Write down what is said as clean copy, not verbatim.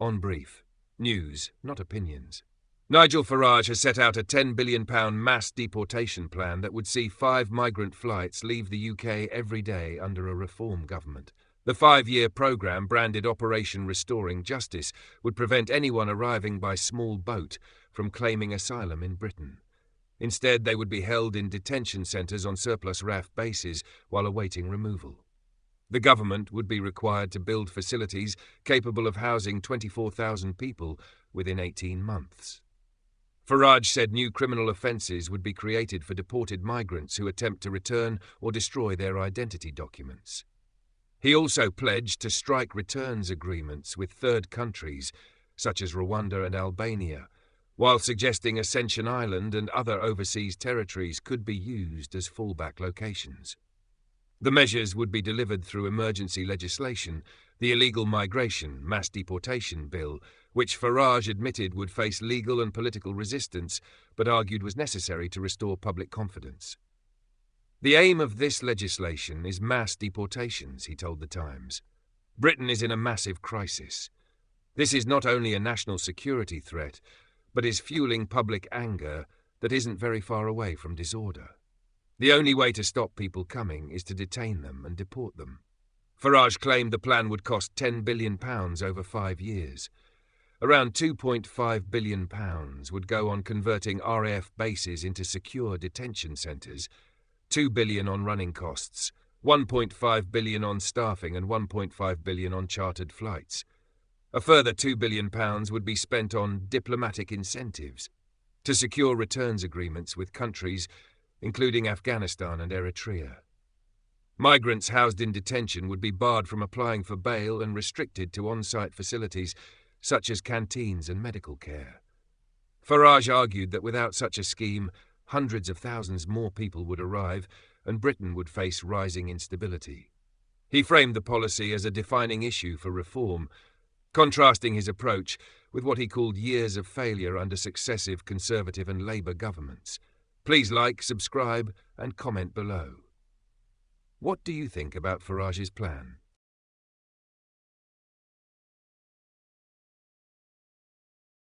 On brief. News, not opinions. Nigel Farage has set out a £10 billion mass deportation plan that would see 5 migrant flights leave the UK every day under a reform government. The 5-year programme, branded Operation Restoring Justice, would prevent anyone arriving by small boat from claiming asylum in Britain. Instead, they would be held in detention centres on surplus RAF bases while awaiting removal. The government would be required to build facilities capable of housing 24,000 people within 18 months. Farage said new criminal offences would be created for deported migrants who attempt to return or destroy their identity documents. He also pledged to strike returns agreements with third countries, such as Rwanda and Albania, while suggesting Ascension Island and other overseas territories could be used as fallback locations. The measures would be delivered through emergency legislation, the Illegal Migration Mass Deportation Bill, which Farage admitted would face legal and political resistance, but argued was necessary to restore public confidence. The aim of this legislation is mass deportations, he told The Times. Britain is in a massive crisis. This is not only a national security threat, but is fueling public anger that isn't very far away from disorder. The only way to stop people coming is to detain them and deport them. Farage claimed the plan would cost £10 billion over 5 years. Around £2.5 billion would go on converting RAF bases into secure detention centres, $2 billion on running costs, £1.5 billion on staffing and £1.5 billion on chartered flights. A further £2 billion would be spent on diplomatic incentives to secure returns agreements with countries including Afghanistan and Eritrea. Migrants housed in detention would be barred from applying for bail and restricted to on-site facilities such as canteens and medical care. Farage argued that without such a scheme, hundreds of thousands more people would arrive and Britain would face rising instability. He framed the policy as a defining issue for reform, contrasting his approach with what he called years of failure under successive Conservative and Labour governments. Please like, subscribe and comment below. What do you think about Farage's plan?